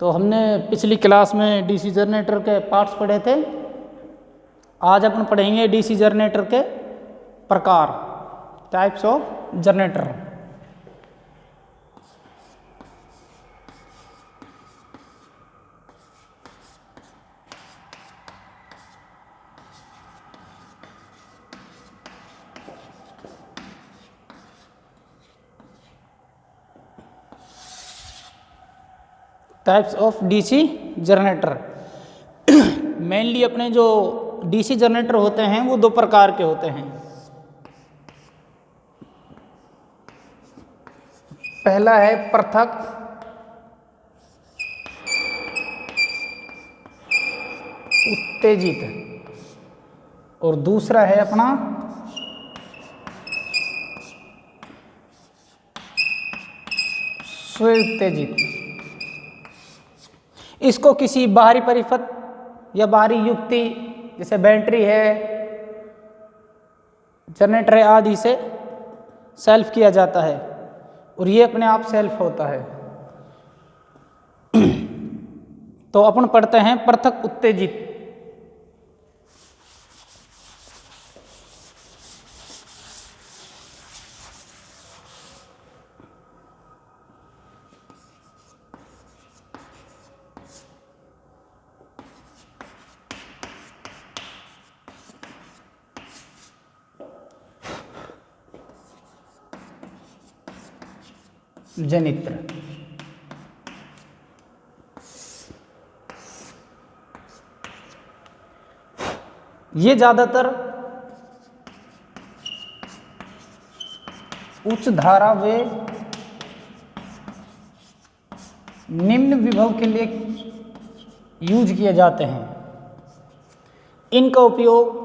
तो हमने पिछली क्लास में डीसी जनरेटर के पार्ट्स पढ़े थे। आज अपन पढ़ेंगे डीसी जनरेटर के प्रकार, types of generator. Types of DC generator. Mainly अपने जो डीसी जनरेटर होते हैं वो दो प्रकार के होते हैं। पहला है पृथक उत्तेजित और दूसरा है अपना स्व-उत्तेजित। इसको किसी बाहरी परिपथ या बाहरी युक्ति जैसे बैटरी है, जनरेटर है आदि से सेल्फ किया जाता है और ये अपने आप सेल्फ होता है। तो अपन पढ़ते हैं पृथक उत्तेजित। जनित्र ये ज्यादातर उच्च धारा व निम्न विभव के लिए यूज किए जाते हैं। इनका उपयोग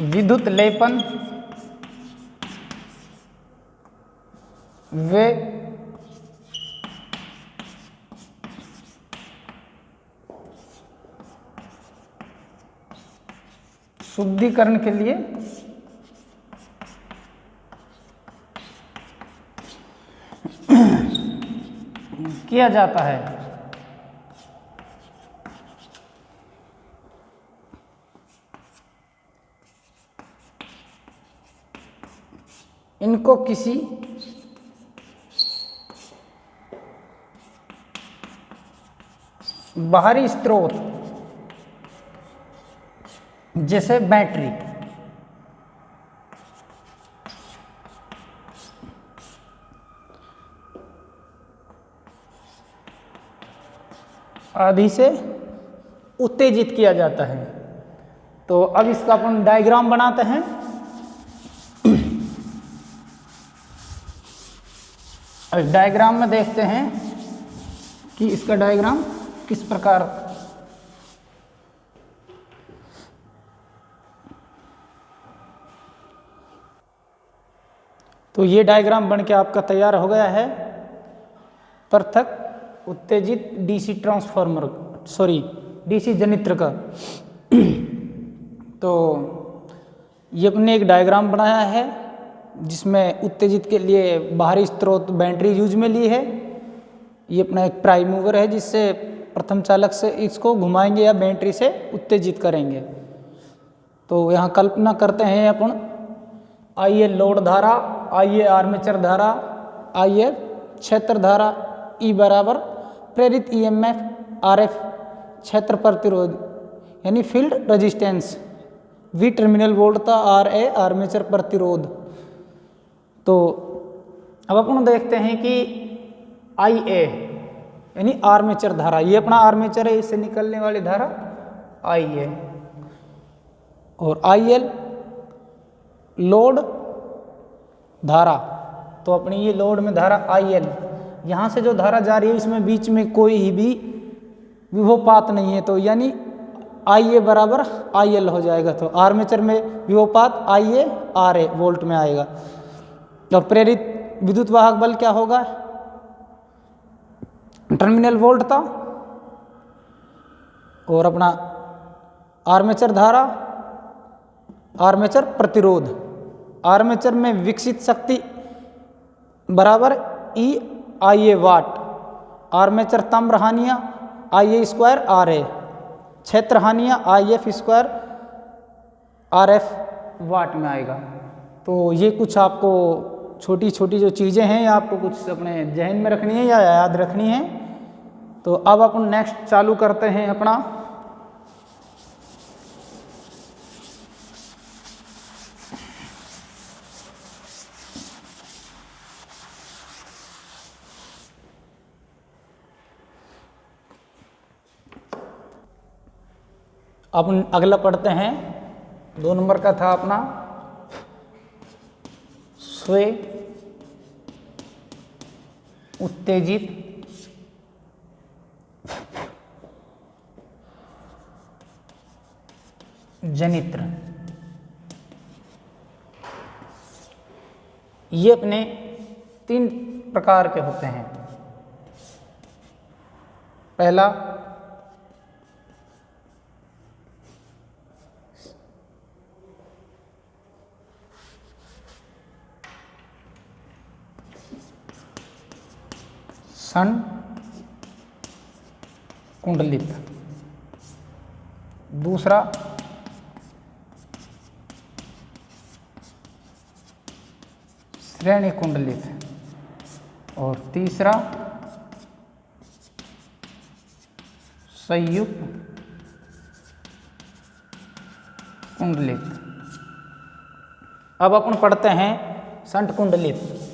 विद्युत लेपन व शुद्धिकरण के लिए किया जाता है। इनको किसी बाहरी स्रोत जैसे बैटरी आदि से उत्तेजित किया जाता है। तो अब इसका अपन डायग्राम बनाते हैं। डायग्राम में देखते हैं कि इसका डायग्राम किस प्रकार तो ये डायग्राम बन के आपका तैयार हो गया है। पृथक उत्तेजित डीसी ट्रांसफार्मर डीसी जनित्र का। तो ये अपने एक डायग्राम बनाया है जिसमें उत्तेजित के लिए बाहरी स्रोत बैटरी यूज में ली है। ये अपना एक प्राइम मूवर है जिससे प्रथम चालक से इसको घुमाएंगे या बैटरी से उत्तेजित करेंगे। तो यहाँ कल्पना करते हैं अपन आइए लोड धारा, आइए आर्मेचर धारा, आइए क्षेत्र धारा E बराबर प्रेरित EMF RF क्षेत्र प्रतिरोध यानी फील्ड रेजिस्टेंस, V टर्मिनल वोल्टता RA आर्मेचर प्रतिरोध। तो अब अपन देखते हैं कि IA यानी आर्मेचर धारा, ये अपना आर्मेचर है, इससे निकलने वाली धारा IA और IL लोड धारा। तो अपनी ये लोड में धारा IL, यहाँ से जो धारा जा रही है इसमें बीच में कोई ही भी विभवपात नहीं है, तो यानी IA बराबर IL हो जाएगा। तो आर्मेचर में विभवपात IA RA वोल्ट में आएगा। और प्रेरित विद्युत वाहक बल क्या होगा? टर्मिनल वोल्ट था और अपना आर्मेचर धारा, आर्मेचर प्रतिरोध। आर्मेचर में विकसित शक्ति बराबर E I A watt, armature तंब्र हानियाँ I A square R A, क्षेत्र हानियाँ I F square R F watt में आएगा। तो ये कुछ आपको छोटी छोटी जो चीज़ें हैं आपको कुछ अपने जहन में रखनी है या याद रखनी है। तो अब अपन नेक्स्ट चालू करते हैं अपना अपन अगला पढ़ते हैं 2 नंबर का था अपना स्वे उत्तेजित जनित्र। ये अपने 3 प्रकार के होते हैं। पहला षण कुंडलित, दूसरा श्रेणी कुंडलित और तीसरा संयुक्त कुंडलित। अब अपन पढ़ते हैं षण कुंडलित।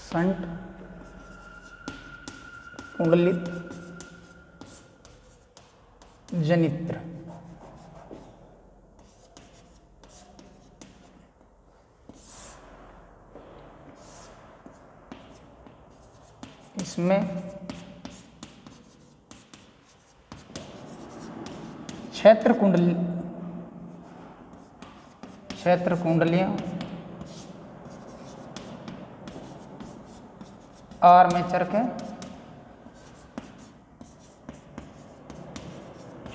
षण कुंडलित जनित्र। इसमें क्षेत्र कुंडलियां आर्मेचर के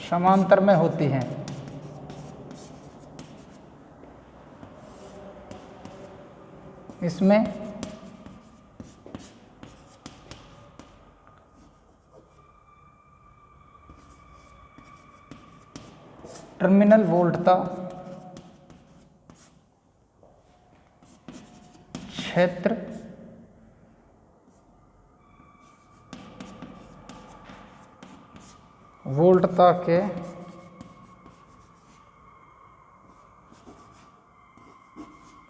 समांतर में होती हैं। इसमें टर्मिनल वोल्टता क्षेत्र वोल्टता के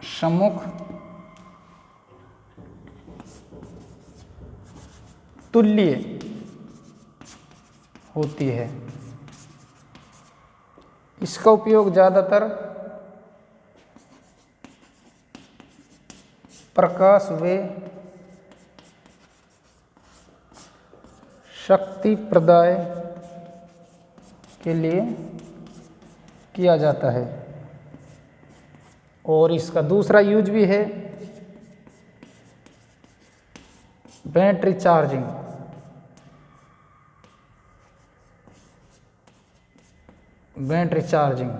सम्मुख तुल्य होती है। इसका उपयोग ज़्यादातर प्रकाश व शक्ति प्रदाय के लिए किया जाता है। और इसका दूसरा यूज भी है बैटरी चार्जिंग। बैटरी चार्जिंग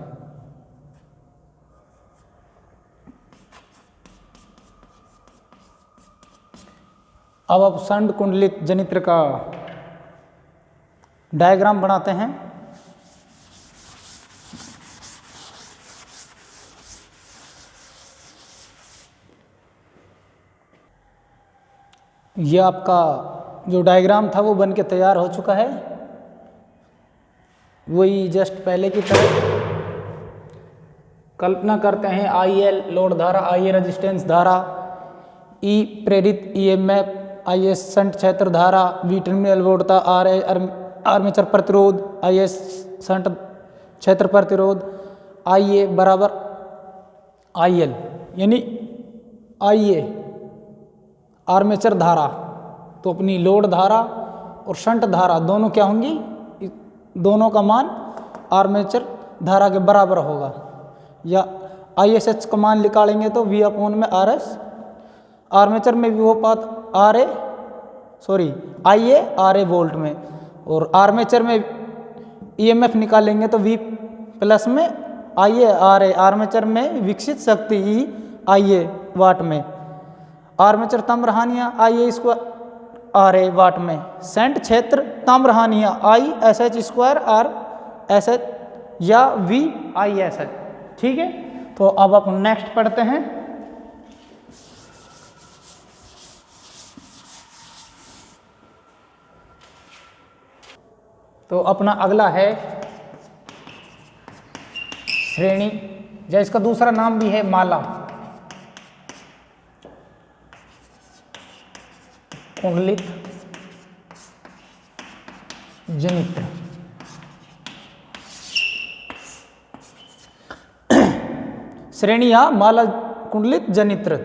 अब षण कुंडलित जनित्र का डायग्राम बनाते हैं। ये आपका जो डायग्राम था वो बन के तैयार हो चुका है। वही जस्ट पहले की तरह कल्पना करते हैं आई एल लोड धारा, आई ए रेजिस्टेंस धारा, ई प्रेरित ईएमएफ, आई एस शंट क्षेत्र धारा, वी टर्मिनल वोल्टता, आर ए आर्मेचर प्रतिरोध, आई एस शंट क्षेत्र प्रतिरोध, आई ए बराबर आई एल यानी आई ए आर्मेचर धारा। तो अपनी लोड धारा और शंट धारा दोनों क्या होंगी, दोनों का मान आर्मेचर धारा के बराबर होगा। या आई एस एच का मान निकालेंगे तो वी अपॉन में आर एस आर्मेचर में विभवापात IA RA वोल्ट में, और आर्मेचर में EMF निकालेंगे तो V प्लस में IA RA, आर्मेचर में विकसित शक्ति IA वाट में, आर्मेचर ताम्रहानियाँ IA स्क्वायर RA वाट में, शंट क्षेत्र ताम्रहानियाँ ISH स्क्वायर RSH या VISH। ठीक है, तो अब आप नेक्स्ट पढ़ते हैं। तो अपना अगला है श्रेणी, या इसका दूसरा नाम भी है माला, कुंडलित जनित्र। श्रेणी या माला कुंडलित जनित्र,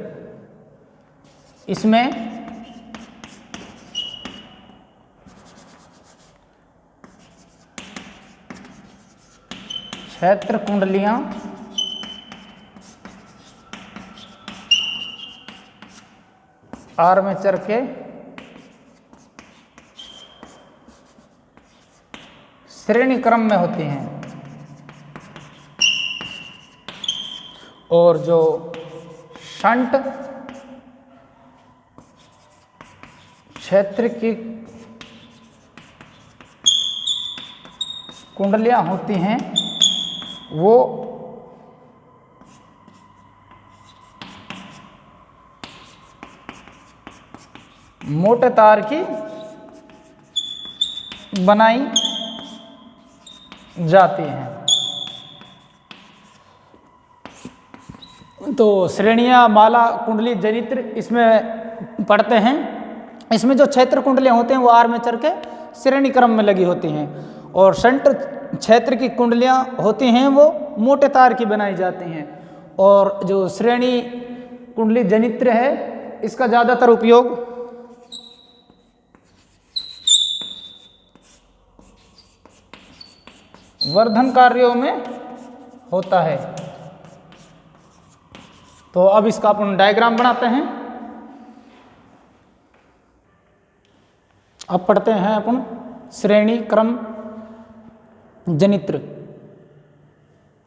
इसमें क्षेत्र कुंडलियां आर्मेचर के श्रेणी क्रम में होती हैं, और जो शंट क्षेत्र की कुंडलियां होती हैं वो मोटे तार की बनाई जाती हैं। तो श्रेणियां माला कुंडली जनित्र इसमें पढ़ते हैं। इसमें जो क्षेत्र कुंडलियां होते हैं वो आर्मेचर के श्रेणी क्रम में लगी होती हैं, और शंट क्षेत्र की कुंडलियां होती हैं वो मोटे तार की बनाई जाती हैं। और जो श्रेणी कुंडली जनित्र है इसका ज़्यादातर उपयोग वर्धन कार्यों में होता है। तो अब इसका अपन डायग्राम बनाते हैं। अब पढ़ते हैं अपन श्रेणी क्रम जनित्र।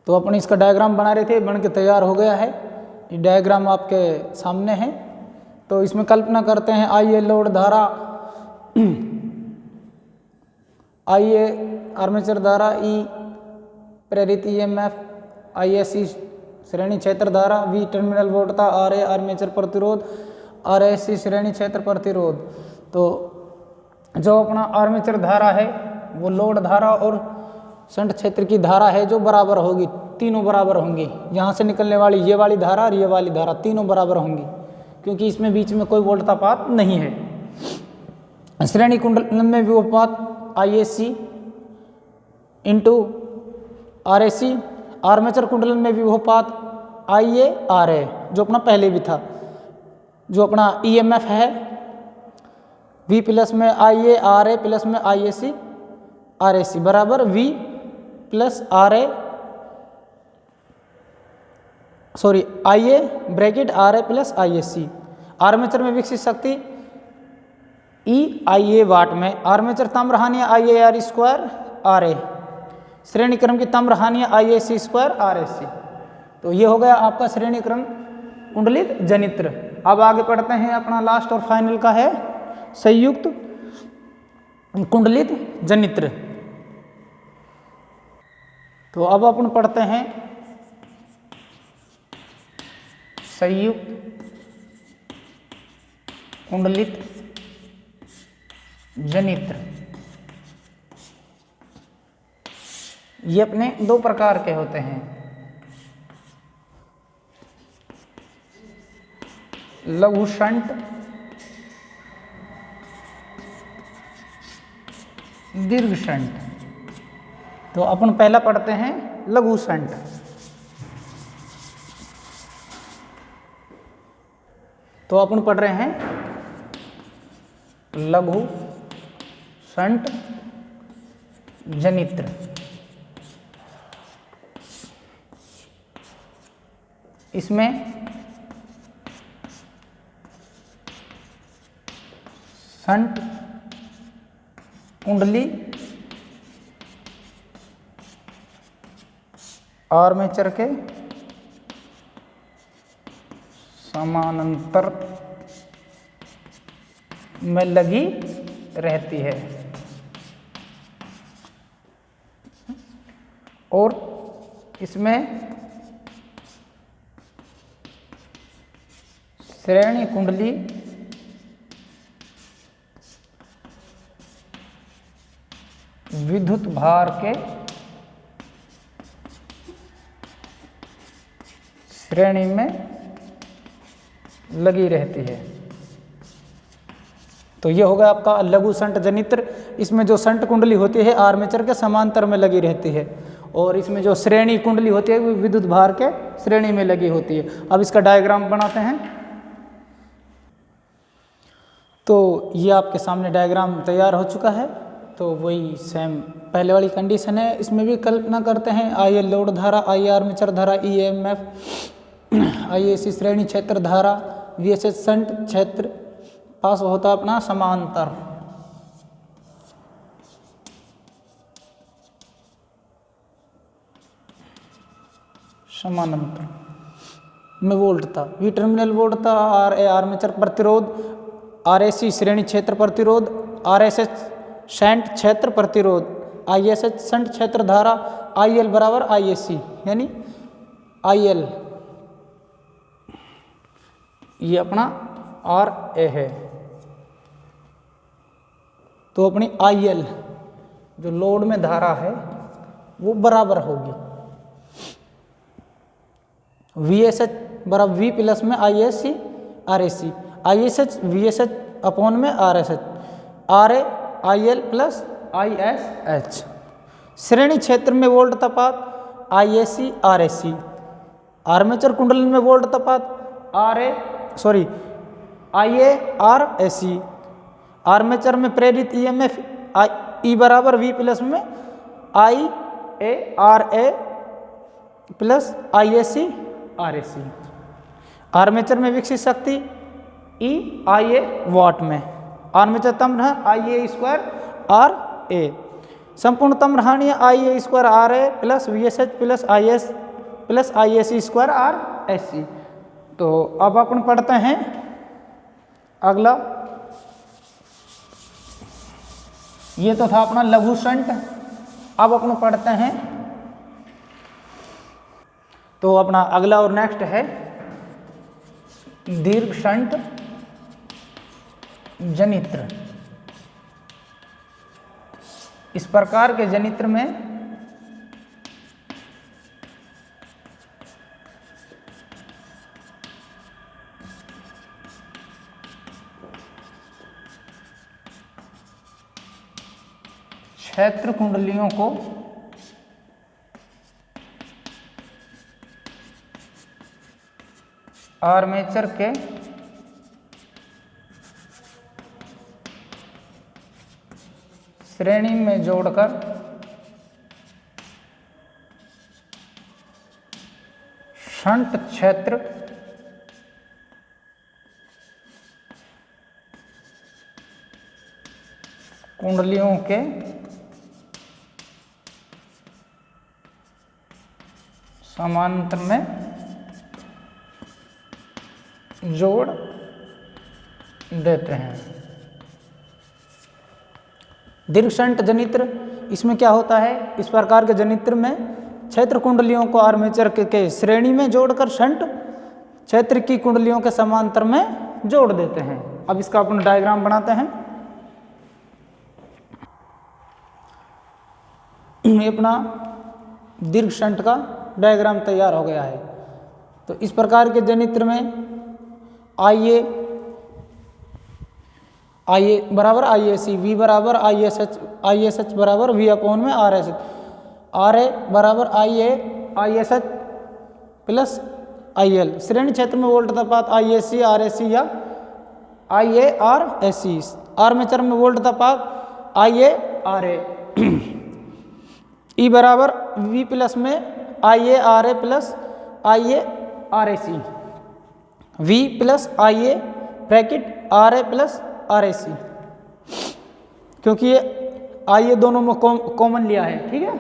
तो अपन इसका डायग्राम बना रहे थे, बन के तैयार हो गया है। ये डायग्राम आपके सामने है। तो इसमें कल्पना करते हैं IA लोड धारा, IA आर्मेचर धारा, E प्रेरित EMF, ISC श्रेणी क्षेत्र धारा, V टर्मिनल वोल्टता, RA आर्मेचर प्रतिरोध, RSC श्रेणी क्षेत्र प्रतिरोध। तो जो अपना आर्मेचर धारा है वो लोड धारा और शंट क्षेत्र की धारा है जो बराबर होगी, तीनों बराबर होंगी। यहाँ से निकलने वाली ये वाली धारा और ये वाली धारा तीनों बराबर होंगी, क्योंकि इसमें बीच में कोई वोल्टापात नहीं है। श्रेणी कुंडल में विभवापात ISC इंटू RSC, आर्मेचर कुंडलन में विभवापात IA RA जो अपना पहले भी था। जो अपना EMF है V प्लस में IA RA प्लस में ISC RSC बराबर V plus IA bracket RA plus ISC। Armature में विकसित शक्ति EIA वाट में, आर्मेचर ताम्रहानियाँ IAR स्क्वायर RA, श्रेणी क्रम की ताम्रहानियाँ ISC स्क्वायर RSC। तो ये हो गया आपका श्रेणी क्रम कुंडलित जनित्र। अब आगे पढ़ते हैं, अपना लास्ट और फाइनल का है संयुक्त कुंडलित जनित्र। तो अब अपन पढ़ते हैं संयुक्त कुंडलित जनित्र। ये अपने दो प्रकार के होते हैं, लघु शंट, दीर्घ शंट। तो अपन पहला पढ़ते हैं लघु शंट। तो अपन पढ़ रहे हैं लघु शंट जनित्र। इसमें शंट कुंडली आर्मेचर के समानांतर में लगी रहती है और इसमें श्रेणी कुंडली विद्युत भार के श्रेणी में लगी रहती है। तो ये होगा आपका लघु शंट जनित्र। इसमें जो शंट कुंडली होती है आर्मेचर के समांतर में लगी रहती है और इसमें जो श्रेणी कुंडली होती है वो विद्युत भार के श्रेणी में लगी होती है। अब इसका डायग्राम बनाते हैं। तो ये आपके सामने डायग्राम तैयार हो चुका है। तो वही सेम पहले वाली कंडीशन है, इसमें भी कल्पना करते हैं। आई एल लोड धारा, आई आर्मेचर धारा, E M F, I A सी श्रेणी क्षेत्र धारा, वी एस एच शंट क्षेत्र पास होता अपना समांतर। समानांतर में वोल्ट था, वी टर्मिनल वोल्ट था, आर ए आर्मेचर प्रतिरोध, आर ए सी श्रेणी क्षेत्र प्रतिरोध, आर एस एच शंट क्षेत्र प्रतिरोध, आई एस एच शंट क्षेत्र धारा, आई एल बराबर आई ए सी, यानी आई एल ये अपना आर ए है। तो अपनी आई एल जो लोड में धारा है वो बराबर होगी वी एस एच बराबर वी प्लस में I S C R A C, I S H V S H upon में R S H, R A I L plus I S H. श्रेणी क्षेत्र में वोल्ट तपात I A C R A C, armature कुंडली में volt तपात I A R A C, armature में प्रेरित ई एम एफ ई बराबर वी प्लस में I A R A plus I A C R A C, armature में विकसित शक्ति ई आई ए वाट में, आर्मेचर तम्र I A square R A, संपूर्ण तम्रहानी I A square R A plus V S H plus I A C square R S C. तो अब अपन पढ़ते हैं अगला। ये तो था अपना लघु शंट। अब अपन पढ़ते हैं तो अपना अगला और नेक्स्ट है दीर्घ शंट जनित्र। इस प्रकार के जनित्र में क्षेत्र कुंडलियों को आर्मेचर के श्रेणी में जोड़कर शंट क्षेत्र कुंडलियों के समांतर में जोड़ देते हैं। दीर्घ शंट जनित्र, इसमें क्या होता है, इस प्रकार के जनित्र में क्षेत्र कुंडलियों को आर्मेचर के श्रेणी में जोड़कर शंट क्षेत्र की कुंडलियों के समांतर में जोड़ देते हैं। अब इसका अपन डायग्राम बनाते हैं। ये अपना दीर्घ शंट का डायग्राम तैयार हो गया है। तो इस प्रकार के जनित्र में आई ए बराबर आई ए सी, वी बराबर आई एस एच बराबर वी अपॉन में आर एस एच, आर ए बराबर आई S H plus I L, श्रेणी क्षेत्र में वोल्ट तपात I A C R A C या I A R A C, armature में वोल्ट तपात I A R A, E बराबर वी प्लस में I A R A plus I A R A C, V plus I A bracket R A plus R A C, क्योंकि ये आइए दोनों में common लिया है, ठीक है।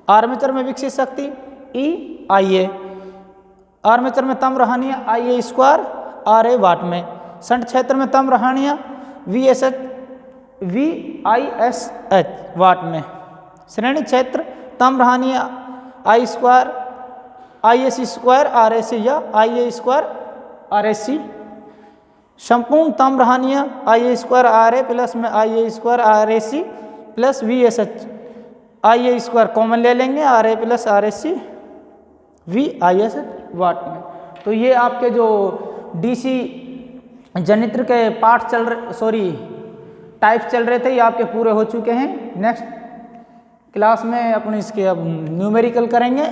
आर्मेचर में विकसित शक्ति ई आई ए, आर्मेचर में ताम्र हानियाँ I A square R A watt में, शंट क्षेत्र में ताम्र हानियाँ V I S H watt में, श्रेणी क्षेत्र ताम्र हानियाँ I square I S square R A C या I A square R S C, संपूर्ण ताम्र हानियाँ I A square R A plus में I A square R A C plus V S H, I A square common ले लेंगे R A plus R S C V I S H watt में। तो ये आपके जो DC जनित्र के part type चल रहे थे ये आपके पूरे हो चुके हैं। नेक्स्ट क्लास में अपन इसके अब न्यूमेरिकल करेंगे।